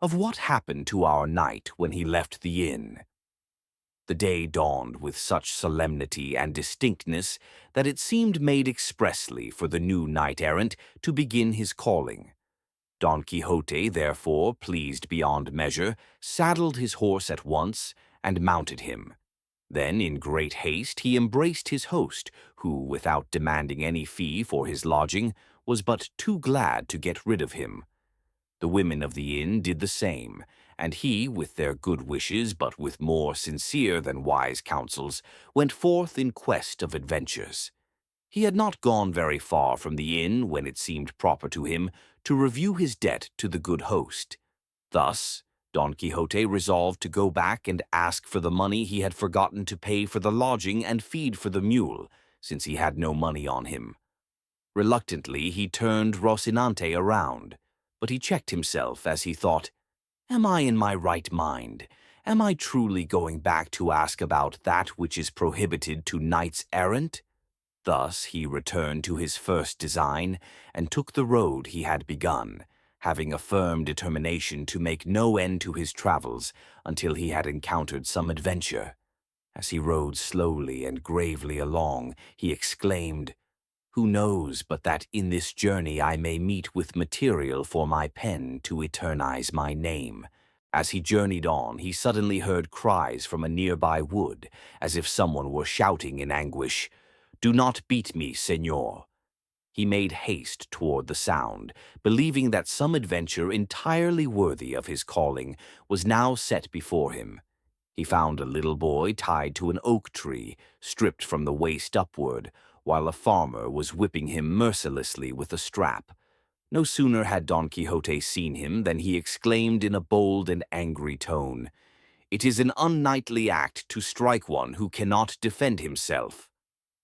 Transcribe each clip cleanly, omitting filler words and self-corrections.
of what happened to our knight when he left the inn. The day dawned with such solemnity and distinctness that it seemed made expressly for the new knight-errant to begin his calling. Don Quixote, therefore, pleased beyond measure, saddled his horse at once and mounted him. Then, in great haste, he embraced his host, who, without demanding any fee for his lodging, was but too glad to get rid of him. The women of the inn did the same, and he, with their good wishes but with more sincere than wise counsels, went forth in quest of adventures. He had not gone very far from the inn when it seemed proper to him to review his debt to the good host. Thus, Don Quixote resolved to go back and ask for the money he had forgotten to pay for the lodging and feed for the mule, since he had no money on him. Reluctantly, he turned Rocinante around, but he checked himself as he thought, "Am I in my right mind? Am I truly going back to ask about that which is prohibited to knights-errant?" Thus he returned to his first design and took the road he had begun, having a firm determination to make no end to his travels until he had encountered some adventure. As he rode slowly and gravely along, he exclaimed, "Who knows but that in this journey I may meet with material for my pen to eternize my name?" As he journeyed on, he suddenly heard cries from a nearby wood, as if someone were shouting in anguish, "Do not beat me, señor." He made haste toward the sound, believing that some adventure entirely worthy of his calling was now set before him. He found a little boy tied to an oak tree, stripped from the waist upward, while a farmer was whipping him mercilessly with a strap. No sooner had Don Quixote seen him than he exclaimed in a bold and angry tone, "It is an unknightly act to strike one who cannot defend himself."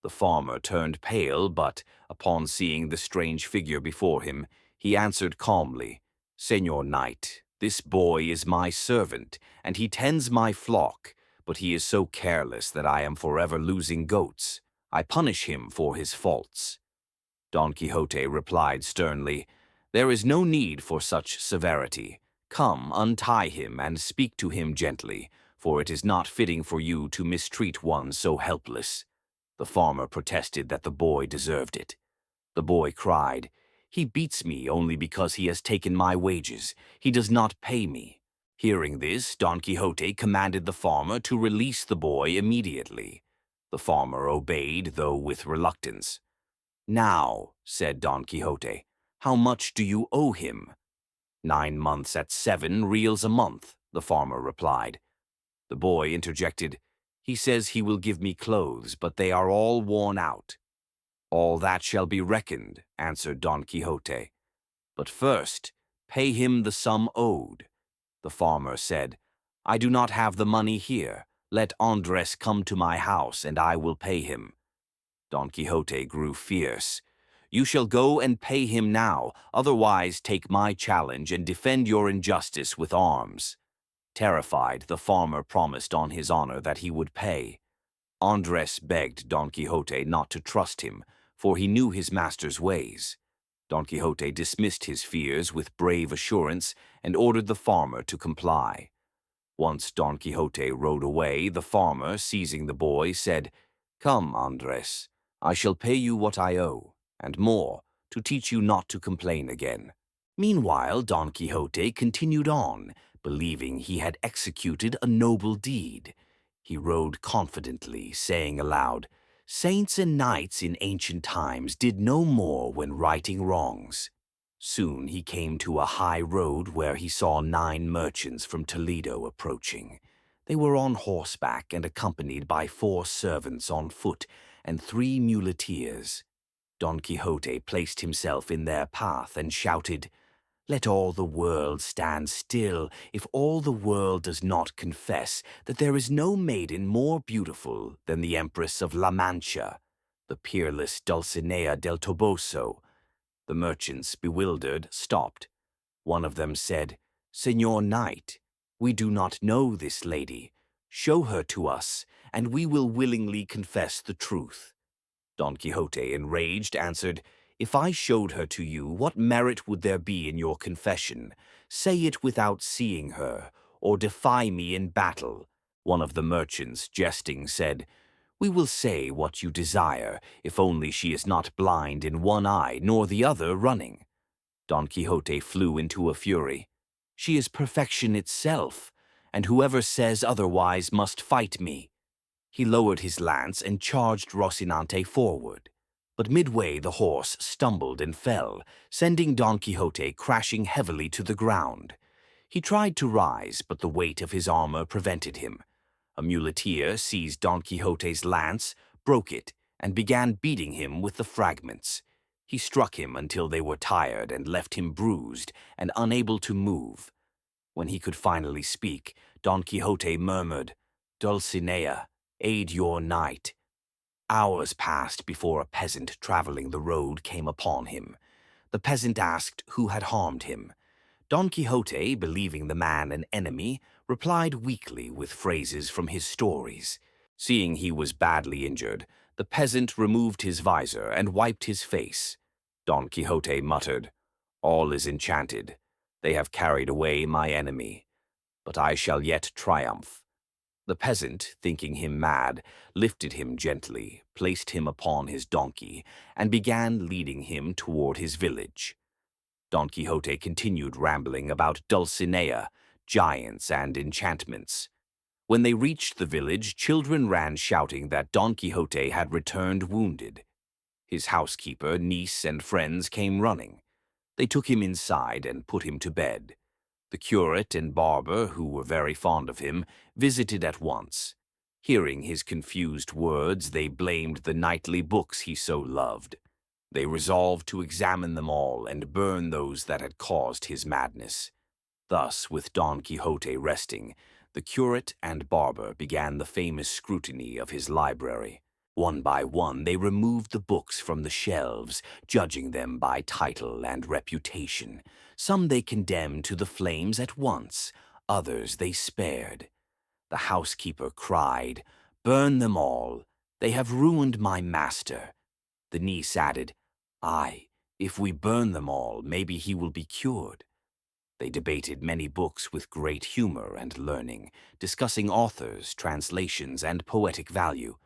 The farmer turned pale, but, upon seeing the strange figure before him, he answered calmly, "Señor Knight, this boy is my servant, and he tends my flock, but he is so careless that I am forever losing goats. I punish him for his faults." Don Quixote replied sternly, "There is no need for such severity. Come, untie him and speak to him gently, for it is not fitting for you to mistreat one so helpless." The farmer protested that the boy deserved it. The boy cried, "He beats me only because he has taken my wages. He does not pay me." Hearing this, Don Quixote commanded the farmer to release the boy immediately. The farmer obeyed, though with reluctance. "Now," said Don Quixote, "how much do you owe him?" 9 months at 7 reals a month, the farmer replied. The boy interjected, "He says he will give me clothes, but they are all worn out." "All that shall be reckoned," answered Don Quixote. "But first, pay him the sum owed." The farmer said, "I do not have the money here. Let Andres come to my house, and I will pay him." Don Quixote grew fierce. "You shall go and pay him now, otherwise take my challenge and defend your injustice with arms." Terrified, the farmer promised on his honor that he would pay. Andres begged Don Quixote not to trust him, for he knew his master's ways. Don Quixote dismissed his fears with brave assurance and ordered the farmer to comply. Once Don Quixote rode away, the farmer, seizing the boy, said, "Come, Andres, I shall pay you what I owe, and more, to teach you not to complain again." Meanwhile, Don Quixote continued on, believing he had executed a noble deed. He rode confidently, saying aloud, "Saints and knights in ancient times did no more when righting wrongs." Soon he came to a high road where he saw 9 merchants from Toledo approaching. They were on horseback and accompanied by 4 servants on foot and 3 muleteers. Don Quixote placed himself in their path and shouted, "Let all the world stand still if all the world does not confess that there is no maiden more beautiful than the Empress of La Mancha, the peerless Dulcinea del Toboso." The merchants, bewildered, stopped. One of them said, "Señor Knight, we do not know this lady. Show her to us, and we will willingly confess the truth." Don Quixote, enraged, answered, "If I showed her to you, what merit would there be in your confession, Say it without seeing her, or defy me in battle." One of the merchants, jesting, said, "We will say what you desire, if only she is not blind in one eye nor the other running." Don Quixote flew into a fury. "She is perfection itself, and whoever says otherwise must fight me." He lowered his lance and charged Rocinante forward. But midway the horse stumbled and fell, sending Don Quixote crashing heavily to the ground. He tried to rise, but the weight of his armor prevented him. A muleteer seized Don Quixote's lance, broke it, and began beating him with the fragments. He struck him until they were tired and left him bruised and unable to move. When he could finally speak, Don Quixote murmured, "Dulcinea, aid your knight." Hours passed before a peasant traveling the road came upon him. The peasant asked who had harmed him. Don Quixote, believing the man an enemy, replied weakly with phrases from his stories. Seeing he was badly injured, the peasant removed his visor and wiped his face. Don Quixote muttered, "All is enchanted. They have carried away my enemy. But I shall yet triumph." The peasant, thinking him mad, lifted him gently, placed him upon his donkey, and began leading him toward his village. Don Quixote continued rambling about Dulcinea, giants, and enchantments. When they reached the village, children ran shouting that Don Quixote had returned wounded. His housekeeper, niece, and friends came running. They took him inside and put him to bed. The curate and barber, who were very fond of him, visited at once. Hearing his confused words, they blamed the knightly books he so loved. They resolved to examine them all and burn those that had caused his madness. Thus, with Don Quixote resting, the curate and barber began the famous scrutiny of his library. One by one, they removed the books from the shelves, judging them by title and reputation. Some they condemned to the flames at once, others they spared. The housekeeper cried, "Burn them all! They have ruined my master." The niece added, "Aye, if we burn them all, maybe he will be cured." They debated many books with great humor and learning, discussing authors, translations, and poetic value.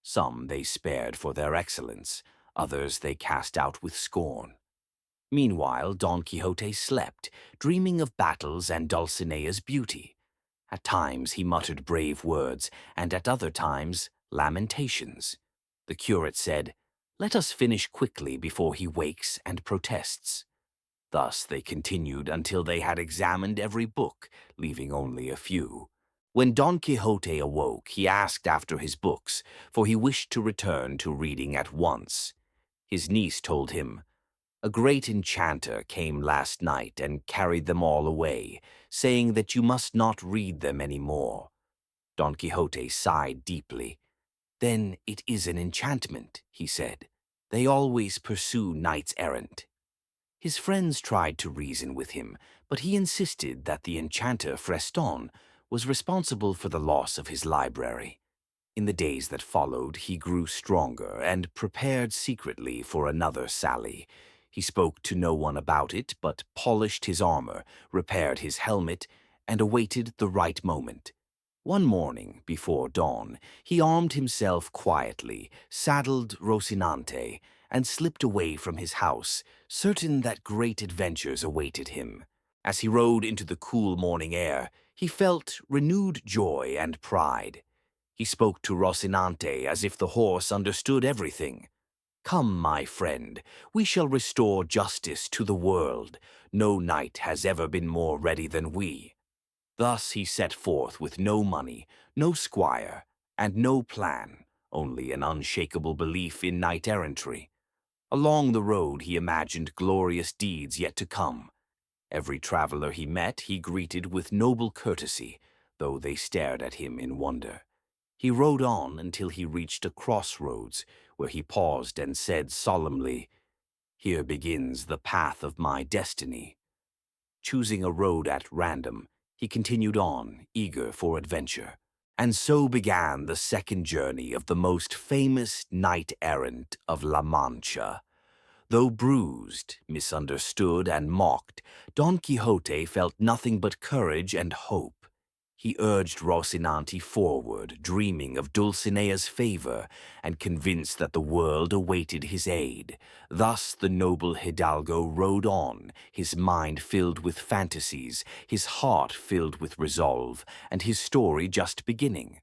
Some they spared for their excellence, others they cast out with scorn. Meanwhile, Don Quixote slept, dreaming of battles and Dulcinea's beauty. At times he muttered brave words, and at other times lamentations. The curate said, "Let us finish quickly before he wakes and protests." Thus they continued until they had examined every book, leaving only a few. When Don Quixote awoke, he asked after his books, for he wished to return to reading at once. His niece told him, "A great enchanter came last night and carried them all away, saying that you must not read them any more." Don Quixote sighed deeply. "Then it is an enchantment," he said. "They always pursue knights-errant." His friends tried to reason with him, but he insisted that the enchanter Freston was responsible for the loss of his library. In the days that followed, he grew stronger and prepared secretly for another sally. He spoke to no one about it, but polished his armor, repaired his helmet, and awaited the right moment. One morning, before dawn, he armed himself quietly, saddled Rocinante, and slipped away from his house, certain that great adventures awaited him. As he rode into the cool morning air, he felt renewed joy and pride. He spoke to Rocinante as if the horse understood everything. "Come, my friend, we shall restore justice to the world. No knight has ever been more ready than we." Thus he set forth with no money, no squire, and no plan, only an unshakable belief in knight-errantry. Along the road he imagined glorious deeds yet to come. Every traveler he met he greeted with noble courtesy, though they stared at him in wonder. He rode on until he reached a crossroads, where he paused and said solemnly, "Here begins the path of my destiny." Choosing a road at random, he continued on, eager for adventure. And so began the second journey of the most famous knight-errant of La Mancha. Though bruised, misunderstood, and mocked, Don Quixote felt nothing but courage and hope. He urged Rocinante forward, dreaming of Dulcinea's favor and convinced that the world awaited his aid. Thus the noble hidalgo rode on, his mind filled with fantasies, his heart filled with resolve, and his story just beginning.